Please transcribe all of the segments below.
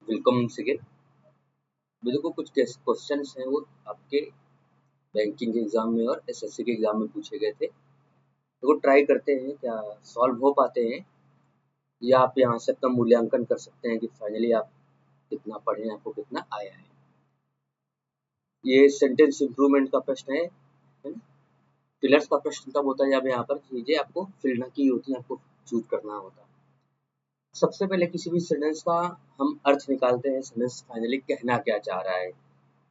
Welcome second. देखो कुछ questions हैं वो आपके बैंकिंग के एग्जाम में और एसएससी के एग्जाम में पूछे गए थे। तो वो ट्राई करते हैं क्या सॉल्व हो पाते हैं, या आप यहाँ से अपना मूल्यांकन कर सकते हैं कि फाइनली आप कितना पढ़े, आपको कितना आया है। ये सेंटेंस इम्प्रूवमेंट का प्रश्न है ना। पिलर्स का प्रश्न तब होता है जब यहाँ पर चीजें आपको फिल की होती है, आपको चूज करना होता है। सबसे पहले किसी भी सेंटेंस का हम अर्थ निकालते हैं, सेंटेंस फाइनली कहना क्या चाह रहा है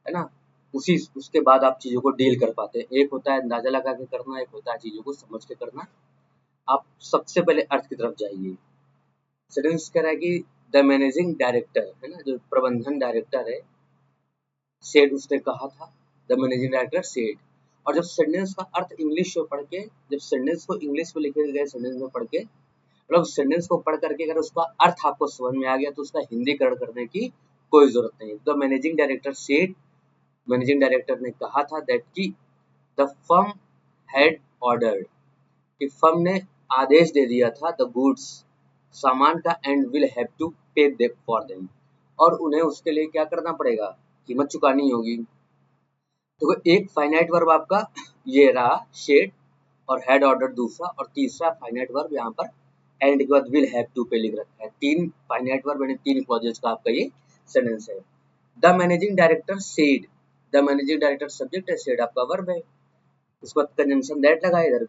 ना। उसके बाद आप चीजों को डील कर पाते हैं। एक होता है अंदाजा लगा के करना, एक होता है चीजों को समझ के करना। आप सबसे पहले अर्थ की तरफ जाइए। सेंटेंस कह रहा है कि द मैनेजिंग डायरेक्टर है ना, जो प्रबंधन डायरेक्टर है, सेड उसने कहा था, द मैनेजिंग डायरेक्टर सेड। और जब सेंटेंस का अर्थ इंग्लिश में पढ़ के, जब सेंटेंस को इंग्लिश में लिखे गए सेंटेंस में पढ़ के, मतलब सेंटेंस को पढ़ करके अगर उसका अर्थ आपको समझ में आ गया तो उसका हिंदीकरण करने की कोई जरूरत नहीं। The managing director said, managing director ने कहा था दैट की द फर्म हैड ऑर्डर्ड, कि फर्म ने आदेश दे दिया था, द गुड्स सामान का, and will have to pay them for them, और उन्हें उसके लिए क्या करना पड़ेगा, कीमत चुकानी होगी। तो एक फाइनाइट वर्ब आपका ये रहा शेड, और हैड ऑर्डर दूसरा, और तीसरा फाइनाइट वर्ब यहाँ पर एंड के बाद विल हैव टू पे लिख रखा है। तीन फाइनाइट वर्ब यानी तीन क्लॉजेस का आपका ये सेंटेंस है। The managing director said, the managing director subject है, सेड आपका वर्ब है। उसके बाद कंजंक्शन दैट लगा इधर,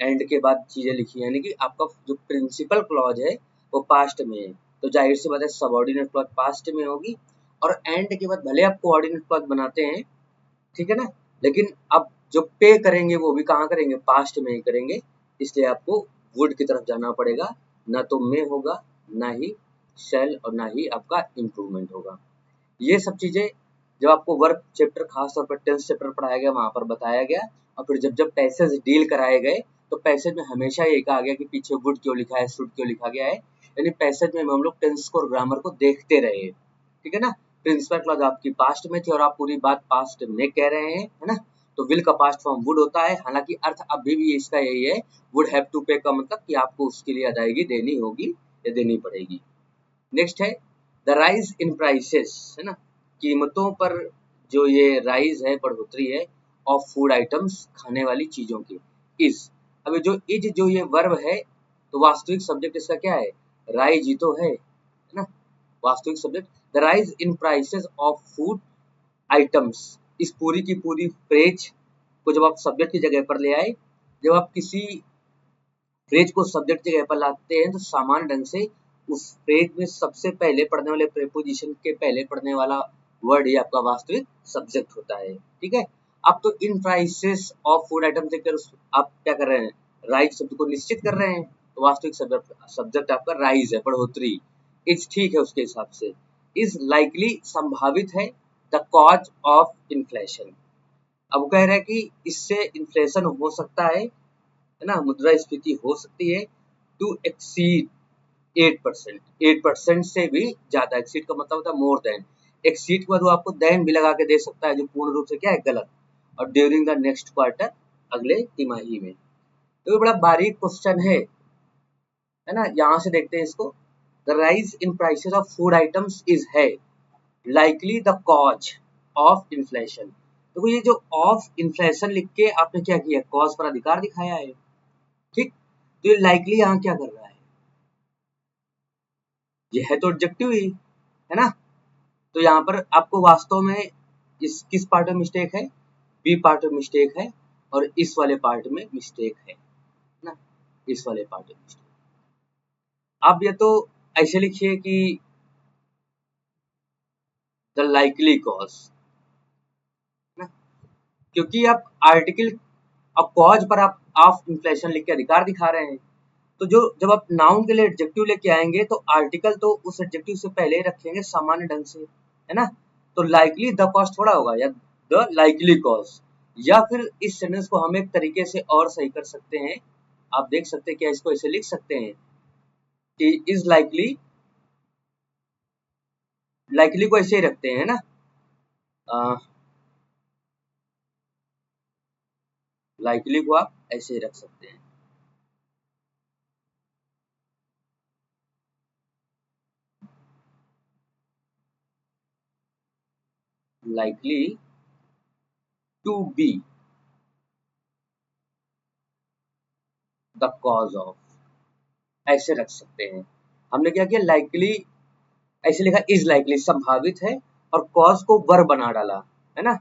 एंड के बाद चीजें लिखी है, यानी कि आपका जो प्रिंसिपल क्लॉज है वो पास्ट में है, तो जाहिर सी बात है सबऑर्डिनेट क्लॉज पास्ट में होगी। और एंड के बाद भले आप कोऑर्डिनेट क्लॉज बनाते हैं, ठीक है ना, लेकिन अब जो पे करेंगे वो भी कहाँ करेंगे, पास्ट में ही करेंगे। इसलिए आपको वुड की तरफ जाना पड़ेगा, ना तो में होगा, ना ही शेल, और ना ही आपका इम्प्रूवमेंट होगा। ये सब चीजें जब आपको वर्क चैप्टर, खास तौर पर टेंस चैप्टर पढ़ाया गया, वहां पर बताया गया। और फिर जब जब पैसेज डील कराए गए तो पैसेज में हमेशा ये कहा गया कि पीछे वुड क्यों लिखा है, शुड क्यों लिखा गया है। यानी पैसेज में हम लोग टेंस को और ग्रामर को देखते रहे, ठीक है ना। प्रिंसिपल क्लॉज आपकी पास्ट में थी और आप पूरी बात पास्ट में कह रहे हैं, है ना। तो विल का पास्ट फॉर्म वुड होता है, हालांकि अर्थ अभी भी इसका यही है, वुड हैव टू पे का मतलब कि आपको उसके लिए अदायगी देनी होगी या देनी पड़ेगी। नेक्स्ट है द राइज इन प्राइसेस, है ना, कीमतों पर जो ये राइज है, बढ़ोतरी है, ऑफ फूड आइटम्स, खाने वाली चीजों की। इज, अभी जो इज जो ये वर्ब है, तो वास्तविक सब्जेक्ट इसका क्या है, राइज ही तो है ना, वास्तविक subject. The rise in prices of food items, इस पूरी की पूरी फ्रेज को जब आप सब्जेक्ट की जगह पर ले आए, जब आप किसी फ्रेज को सब्जेक्ट की जगह पर लाते हैं तो सामान्य ढंग से उस फ्रेज में सबसे पहले पढ़ने वाले प्रीपोजिशन के पहले पढ़ने वाला वर्ड ही आपका वास्तविक सब्जेक्ट होता है, ठीक है। अब तो इन प्राइसेस ऑफ फूड आइटम देकर आप क्या कर रहे हैं, राइज शब्द को निश्चित कर रहे हैं, तो वास्तविक सब्जेक्ट आपका राइज है, बढ़ोतरी। इज ठीक है उसके हिसाब से। इज लाइकली, संभावित है, द कॉज ऑफ इन्फ्लेशन, अब कह रहे हैं कि इससे इन्फ्लेशन हो सकता है ना, मुद्रास्फीति हो सकती है, टू एक्सीड 8%, 8% से भी ज्यादा। एक्सीड का मतलब होता है मोर देन, एक्सीड के बाद वो आपको देन भी लगा के दे सकता है, जो पूर्ण रूप से क्या है, गलत। और ड्यूरिंग द नेक्स्ट क्वार्टर, अगले तिमाही में। तो ये बड़ा बारीक क्वेश्चन है ना। यहाँ से देखते हैं इसको, the rise in prices of food items is है likely the cause of inflation. तो ये जो ऑफ इन्फ्लेशन लिख के आपने क्या किया, कॉज पर अधिकार दिखाया है, ठीक। तो ये लाइकली यहाँ क्या कर रहा है, ये है तो ऑब्जेक्टिव ही, है ना। तो यहाँ पर आपको वास्तव में इस किस पार्ट में मिस्टेक है, बी पार्ट में मिस्टेक है, और इस वाले पार्ट में मिस्टेक है ना, इस वाले पार्ट में मिस्टेक। आप ये तो ऐसे लिखिए कि द लाइकली कॉज, ना, क्योंकि आप आर्टिकल और कॉज पर आप ऑफ इन्फ्लेशन लिख के अधिकार दिखा रहे हैं। तो जो जब आप नाउन के लिए एडजेक्टिव लेके आएंगे तो आर्टिकल तो उस एडजेक्टिव से पहले ही रखेंगे सामान्य ढंग से, है ना। तो लाइकली द कॉज थोड़ा होगा, या द लाइकली कॉज, या फिर इस सेंटेंस को हम एक तरीके से और सही कर सकते हैं। आप देख सकते हैं क्या, इसको ऐसे लिख सकते हैं कि इज लाइकली, लाइकली को ऐसे ही रखते हैं ना, लाइकली को आप ऐसे ही रख सकते हैं। likely to be the cause of, ऐसे रख सकते हैं। हमने क्या किया, likely ऐसे लिखा, is likely संभावित है, और cause को verb बना डाला, है ना।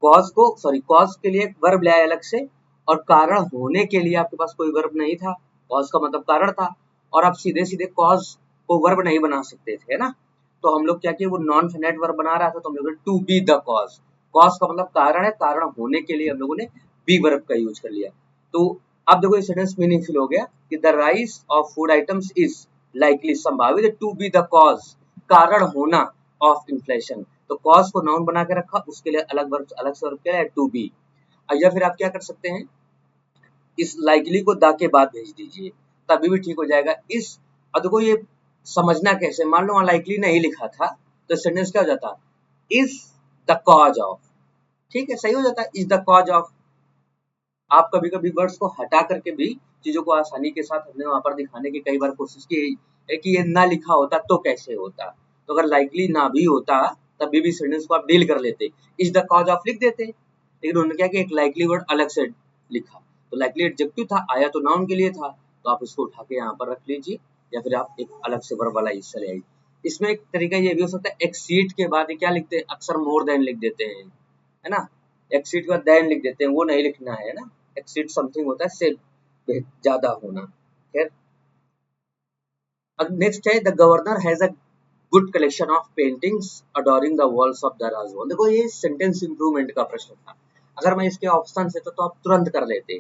cause के लिए एक वर्ब लाया अलग से, और कारण होने के लिए आपके पास कोई वर्ब नहीं था, cause का मतलब कारण था, और आप सीधे सीधे cause को वर्ब नहीं बना सकते थे, है ना। तो हम लोग क्या किए, वो नॉन फाइनाइट वर्ब बना रहा था, तो हम लोग to be the cause, cause का मतलब कारण है, कारण होने के लिए हम लोगों ने बी वर्ब का यूज कर लिया। तो अब देखो ये सेंटेंस मीनिंगफुल हो गया कि the rise of food items is likely, संभावित टू बी द कॉज, कारण होना, ऑफ इन्फ्लेशन। तो कॉज को नाउन बना के रखा, उसके लिए अलग वर्ब, अलग से वर्ब क्या है, टू बी। या फिर आप क्या कर सकते हैं, इस लाइकली को द के बाद भेज दीजिए, तभी भी ठीक हो जाएगा। इस, अब देखो ये समझना कैसे, मान लो वहां लाइकली नहीं लिखा था, तो सेंटेंस क्या हो जाता, इज द कॉज ऑफ, ठीक है, सही हो जाता है, इज द कॉज ऑफ। आप कभी कभी वर्ड्स को हटा करके भी चीजों को आसानी के साथ हमने वहां पर दिखाने की कई बार कोशिश की है कि ये ना लिखा होता तो कैसे होता, तो अगर लाइकली ना भी होता तभी भी सेंटेंस को आप डील कर लेते, इज द कॉज ऑफ लिख देते, लेकिन उन्होंने क्या कि एक लाइकली वर्ड अलग से लिखा, तो लाइकली एडजेक्टिव था, आया तो नाउन के लिए था, तो आप इसको उठा के यहाँ पर रख लीजिए, या फिर आप एक अलग से वर्ब वाला हिस्सा ले आइए। इसमें एक तरीका ये भी हो सकता है, एक्सीड के बाद क्या लिखते हैं, अक्सर मोर देन लिख देते हैं, है ना, एक्सीड के बाद देन लिख देते हैं, वो नहीं लिखना है ना, एक्सीड समथिंग होता है से ज्यादा होना। खैर, अब नेक्स्ट है, the governor has a good collection of paintings adoring the walls of the Raj Bhavan. देखो ये सेंटेंस इंप्रूवमेंट का प्रश्न था, अगर मैं इसके ऑप्शन से तो आप तुरंत कर लेते,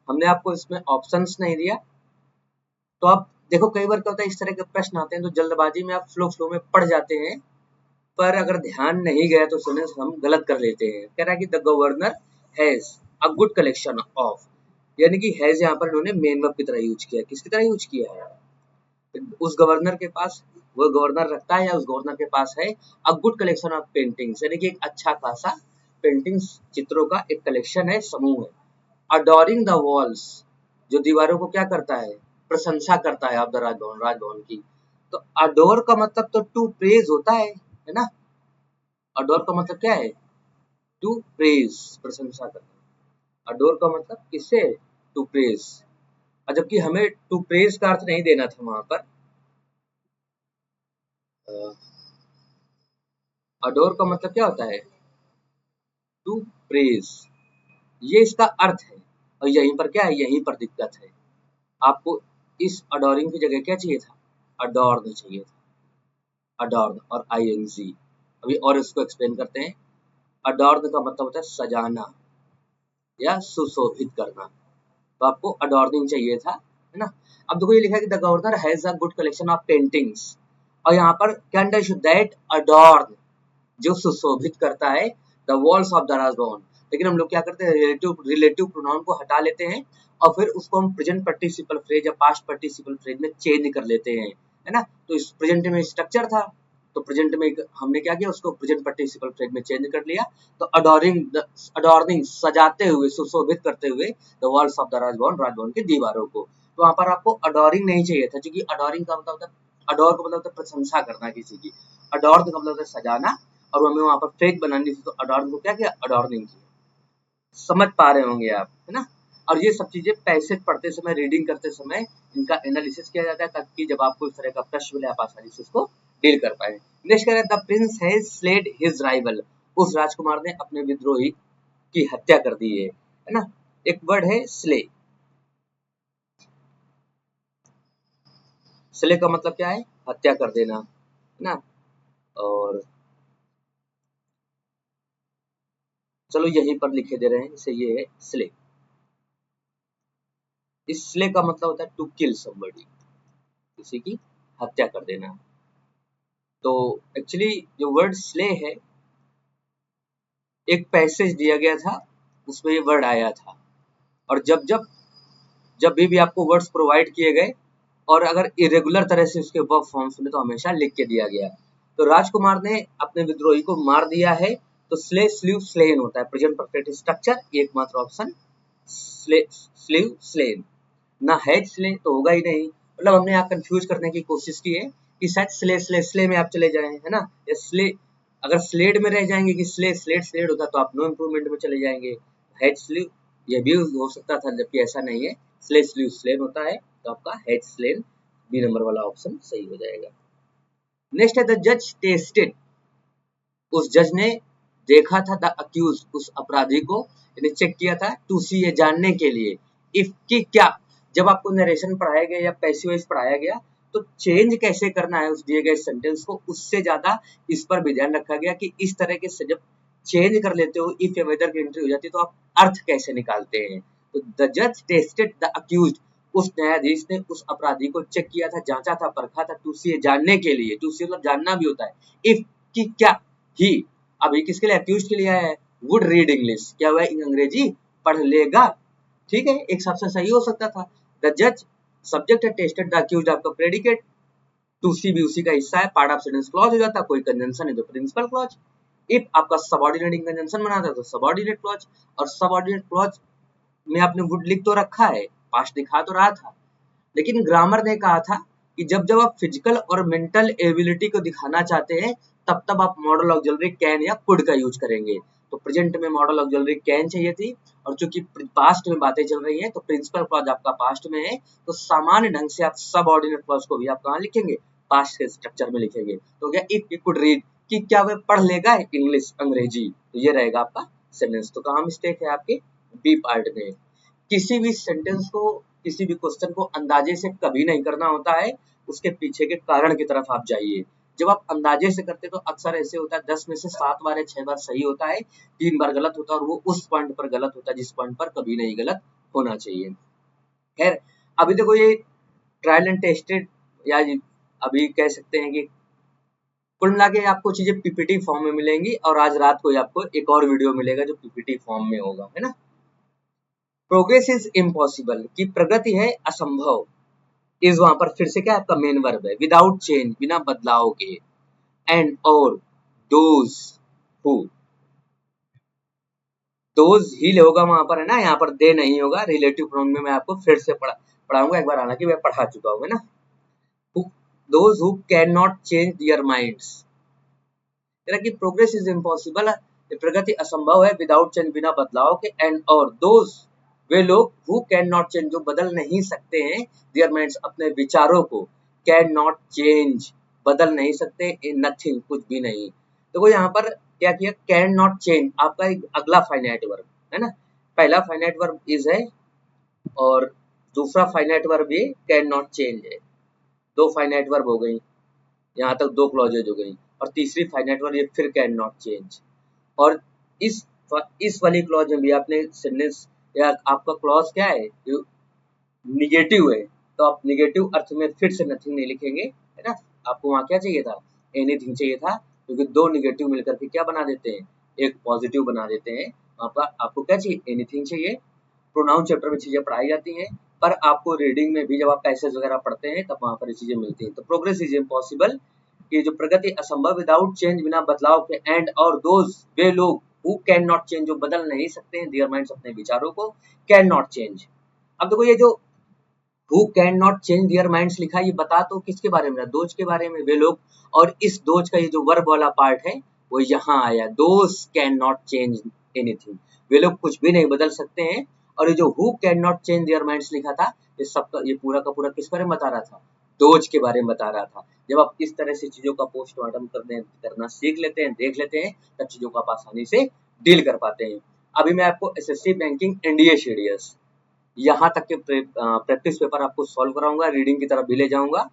हमने आपको इसमें ऑप्शंस नहीं दिया, तो आप देखो कई बार क्या होता है, इस तरह के प्रश्न आते हैं तो जल्दबाजी में आप फ्लो में पढ़ जाते हैं, पर अगर ध्यान नहीं गया तो सेंटेंस हम गलत कर लेते हैं। कह रहा है कि the governor has a good collection of, यानी कि हैज यहाँ पर इन्होंने मेन वर्ब की तरह यूज किया, किसकी तरह यूज किया है, उस गवर्नर के पास, वो गवर्नर रखता है या उस गवर्नर के पास है a good collection of paintings, यानी कि एक अच्छा खासा पेंटिंग्स, चित्रों का एक कलेक्शन है, समूह है। अडोरिंग द वॉल्स, जो दीवारों को क्या करता है, प्रशंसा करता है, ऑफ द राजभवन, राजभवन की। तो अडोर का मतलब तो टू प्रेज होता है ना, अडोर का मतलब क्या है, टू प्रेज, प्रशंसा करना। अडोर का मतलब किससे, टू प्रेज, और जबकि हमें टू प्रेज का अर्थ नहीं देना था वहां पर, अडोर का मतलब क्या होता है, टू प्रेज, ये इसका अर्थ है, और यहीं पर क्या है, यहीं पर दिक्कत है। आपको इस अडोरिंग की जगह क्या चाहिए था, अडोर्न चाहिए था, अडोर्न और आईएनजी। अभी और इसको एक्सप्लेन करते हैं। अडोर्न का मतलब होता है सजाना या सुशोभित करना, तो आपको अडोर्निंग चाहिए था, है ना। अब देखो ये लिखा है कि the governor has a good collection of paintings, और यहाँ पर कैन डैश दैट अडोर्न, जो सुशोभित करता है the walls of the Raj Bhavan. लेकिन हम लोग क्या करते हैं, रिलेटिव प्रोनाउन को हटा लेते हैं और फिर उसको हम प्रेजेंट पार्टिसिपल फ्रेज या पास्ट पार्टिसिपल फ्रेज में चेंज कर लेते हैं, है ना। तो इस प्रेजेंट में स्ट्रक्चर था, तो प्रेजेंट में हमने क्या किया, उसको प्रेजेंट पार्टिसिपल फ्रेज में चेंज कर लिया। तो अडोरिंग सजाते हुए, सुशोभित करते हुए the walls of the Raj Bhavan, Raj Bhavan की दीवारों को। तो वहां पर आपको अडोरिंग नहीं चाहिए था, क्योंकि अडोरिंग का मतलब होता है, अडोर का मतलब होता है प्रशंसा करना किसी की, अडोर का मतलब होता है सजाना, और हमें वहां पर फ्रेज बनानी थी, तो अडोर्न को क्या किया, अडोर्निंग किया। समझ पा रहे होंगे आप, है ना। और ये सब चीजें पैसेज पढ़ते समय, रीडिंग करते समय इनका एनालिसिस किया जाता है, ताकि जब आपको इस तरह का प्रश्न मिले आप आसानी से उसको डील कर पाए। नेक्स्ट कह रहे हैं, the prince has slayed his rival, उस राजकुमार ने अपने विद्रोही की हत्या कर दी है ना। एक वर्ड है स्ले, स्ले का मतलब क्या है, हत्या कर देना, है ना। और चलो यहीं पर लिखे दे रहे हैं, जैसे ये है स्ले, इस स्ले का मतलब होता है टू किल समबडी, किसी की हत्या कर देना। तो एक्चुअली जो वर्ड स्ले है, एक पैसेज दिया गया था, उसमें ये वर्ड आया था, और जब भी आपको वर्ड्स प्रोवाइड किए गए और अगर इरेगुलर तरह से उसके वर्ब फॉर्म्स में, तो हमेशा लिख के दिया गया। तो राजकुमार ने अपने विद्रोही को मार दिया है, तो स्ले, स्लीव, स्लेन होता है प्रेजेंट परफेक्ट स्ट्रक्चर, एकमात्र ऑप्शन स्ले, स्लीव, स्लेन। ना हैज स्ले तो होगा ही नहीं, मतलब हमने यहाँ कंफ्यूज करने की कोशिश की है कि शायद स्ले स्ले स्ले में आप चले जाए, है ना, या स्ले अगर स्लेड में रह जाएंगे कि स्लेड होता तो आप नो इम्प्रूवमेंट में चले जाएंगे। हेड स्लीव ये भी हो सकता था, जबकि ऐसा नहीं है, स्लेड स्लीव स्लेन होता है, तो आपका हेड स्लेन बी नंबर वाला ऑप्शन सही हो जाएगा। नेक्स्ट है द जज टेस्टेड, उस जज ने देखा था द अक्यूज, उस अपराधी को चेक किया था, टू सी ये जानने के लिए, इफ कि क्या, जब आपको नरेशन पढ़ाया गया या पैसिव वॉइस पढ़ाया गया तो चेंज कैसे करना है उस दिए गए सेंटेंस को, उससे ज्यादा इस पर भी ध्यान रखा गया कि इस तरह के जब चेंज कर लेते हो, इफ या वेदर की एंट्री हो जाती है तो आप अर्थ कैसे निकालते हैं। तो द जज टेस्टेड द अक्यूज, उस न्यायाधीश ने उस अपराधी को चेक किया था, जांचा था, परखा था, टू सी ये जानने के लिए, टू सी मतलब जानना भी होता है, इफ कि क्या ही, अभी किसके लिए, अक्यूज के लिए आया है, वुड रीड इंग्लिश, क्या वह अंग्रेजी पढ़ लेगा। ठीक है, एक सबसे सही हो सकता था। द जज सब्जेक्ट है, टेस्टेड द अक्यूज आपका प्रेडिकेट, टू सी भी उसी का हिस्सा है, पार्ट ऑफ सेंटेंस क्लॉज हो जाता, कोई कंजंक्शन है तो प्रिंसिपल क्लॉज, इफ आपका सबऑर्डिनेटिंग कंजंक्शन बनाता है तो सबऑर्डिनेट क्लॉज, और सबऑर्डिनेट क्लॉज में आपने वुड लिख तो रखा है, पास्ट दिखा तो रहा था, लेकिन ग्रामर ने कहा था कि जब जब आप फिजिकल और मेंटल एबिलिटी को दिखाना चाहते हैं तब तब आप मॉडल ऑक्सिलरी कैन या कुड का यूज करेंगे। तो प्रेजेंट में मॉडल ऑक्सिलरी कैन चाहिए थी, और चूंकि पास्ट में बातें चल रही हैं तो प्रिंसिपल क्लॉज आपका पास्ट में है, तो सामान्य ढंग से आप सबऑर्डिनेट क्लॉज को भी आप कहाँ लिखेंगे, पास्ट के स्ट्रक्चर में लिखेंगे। तो क्या इफ ही कुड रीड, कि क्या वह पढ़ लेगा इंग्लिश अंग्रेजी, तो ये रहेगा आपका सेंटेंस। तो कहाँ मिस्टेक है आपके, बी पार्ट में। किसी भी सेंटेंस को, किसी भी क्वेश्चन को अंदाजे से कभी नहीं करना होता है, उसके पीछे के कारण की तरफ आप जाइए। जब आप अंदाजे से करते तो अक्सर ऐसे होता है 10 में से 7 बार या 6 बार सही होता है, 3 बार गलत होता है, और वो उस पॉइंट पर गलत होता है जिस पॉइंट पर कभी नहीं गलत होना चाहिए। खैर, अभी देखो ये ट्रायल एंड टेस्टेड, या अभी कह सकते हैं कि कुल मिला के आपको चीजें पीपीटी फॉर्म में मिलेंगी, और आज रात को आपको एक और वीडियो मिलेगा जो पीपीटी फॉर्म में होगा, है ना। प्रोग्रेस इज इम्पॉसिबल, की प्रगति है असंभव, इज वहां पर फिर से क्या आपका मेन वर्ब है, विदाउट चेंज बिना बदलाव के, एंड और दोज हु, दोज ही होगा वहां पर, है ना, यहाँ पर दे नहीं होगा, रिलेटिव प्रोनाउन में मैं आपको फिर से पढ़ाऊंगा एक बार, हालांकि मैं पढ़ा चुका हूँ, है ना। Those who can not change their minds, कि प्रोग्रेस इज इम्पॉसिबल, प्रगति असंभव है, विदाउट चेंज बिना बदलाव के, एंड और दोज वे लोग हु कैन नॉट चेंज जो बदल नहीं सकते हैं, देयर माइंड्स अपने विचारों को, कैन नॉट चेंज बदल नहीं सकते, इन नथिंग कुछ भी नहीं। तो वो यहाँ पर क्या किया, कैन नॉट चेंज आपका एक अगला फाइनाइट वर्ब है ना, पहला फाइनाइट वर्ब इज है और दूसरा फाइनाइट वर्ब ये कैन नॉट चेंज है, दो फाइनाइट वर्ब हो गई, यहाँ तक दो क्लॉजेज हो गई, और तीसरी फाइनाइट वर्ब ये फिर कैन नॉट चेंज, और इस वाली क्लॉज में भी आपने सेंटेंस या आपका क्लॉज क्या है, निगेटिव है, तो आप निगेटिव अर्थ में फिर से नथिंग नहीं लिखेंगे, है ना। आपको वहां क्या चाहिए था, एनीथिंग चाहिए था, क्योंकि दो निगेटिव मिलकर के क्या बना देते हैं, एक पॉजिटिव बना देते हैं। आपको क्या चाहिए, एनीथिंग चाहिए। प्रोनाउन चैप्टर में चीजें पढ़ाई जाती हैं, पर आपको रीडिंग में भी जब आप पैसेज वगैरह पढ़ते हैं तब वहां पर ये चीजें मिलती हैं। तो प्रोग्रेस इज इम्पॉसिबल, कि जो प्रगति असंभव, विदाउट चेंज बिना बदलाव के, एंड और दोज वे लोग हु कैन नॉट चेंज जो बदल नहीं सकते हैं, देयर माइंड्स अपने विचारों को, कैन नॉट चेंज। अब देखो ये जो who can not change their minds लिखा, ये बता तो किसके बारे में, दोज के बारे में, वे लोग, और इस दोज का ये जो वर्ब वाला पार्ट है वो यहाँ आया, those can not change anything, वे लोग कुछ भी नहीं बदल सकते हैं। और ये जो who can not change their minds लिखा था, ये सबका ये पूरा का पूरा किस बारे में बता रहा था, दोज के बारे में बता रहा था। जब आप इस तरह से चीजों का पोस्टमार्टम करना सीख लेते हैं, देख लेते हैं, तब चीजों को आप आसानी से डील कर पाते हैं। अभी मैं आपको एसएससी बैंकिंग एनडीए सीडीएस यहाँ तक के प्रैक्टिस पेपर आपको सॉल्व कराऊंगा, रीडिंग की तरफ भी ले जाऊंगा,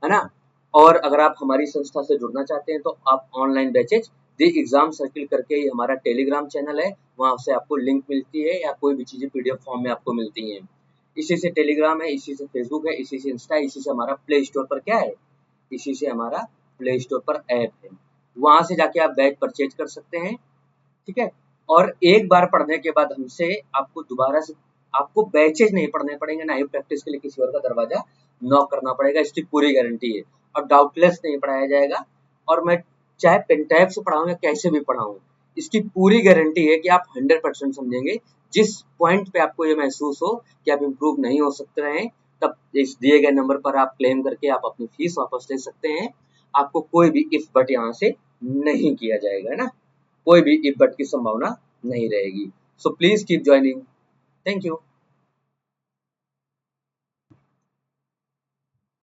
है ना। और अगर आप हमारी संस्था से जुड़ना चाहते हैं तो आप online batches the exam circle करके ही हमारा टेलीग्राम चैनल है, वहां से आपको लिंक मिलती है, या कोई भी चीजें पीडीएफ फॉर्म में आपको मिलती हैं। इसी से टेलीग्राम है, इसी से फेसबुक है, इसी से इंस्टा है, इसी से हमारा प्ले स्टोर पर क्या है, इसी से हमारा प्ले स्टोर पर ऐप है, वहां से जाके आप बैच परचेज कर सकते हैं। ठीक है, और एक बार पढ़ने के बाद हमसे आपको दोबारा से आपको बैचेज नहीं पढ़ने पड़ेंगे, ना ही प्रैक्टिस के लिए किसी और का दरवाजा नॉक करना पड़ेगा, इसकी पूरी गारंटी है। और डाउटलेस नहीं पढ़ाया जाएगा, और मैं चाहे पेन टैब से पढ़ाऊं या कैसे भी पढ़ाऊं, इसकी पूरी गारंटी है कि आप 100% समझेंगे। जिस पॉइंट पे आपको ये महसूस हो कि आप इम्प्रूव नहीं हो सकते हैं, तब इस दिए गए नंबर पर आप क्लेम करके आप अपनी फीस वापस ले सकते हैं। आपको कोई भी इफ बट यहाँ से नहीं किया जाएगा, है ना? कोई भी इफ बट की संभावना नहीं रहेगी। So please keep joining. Thank you.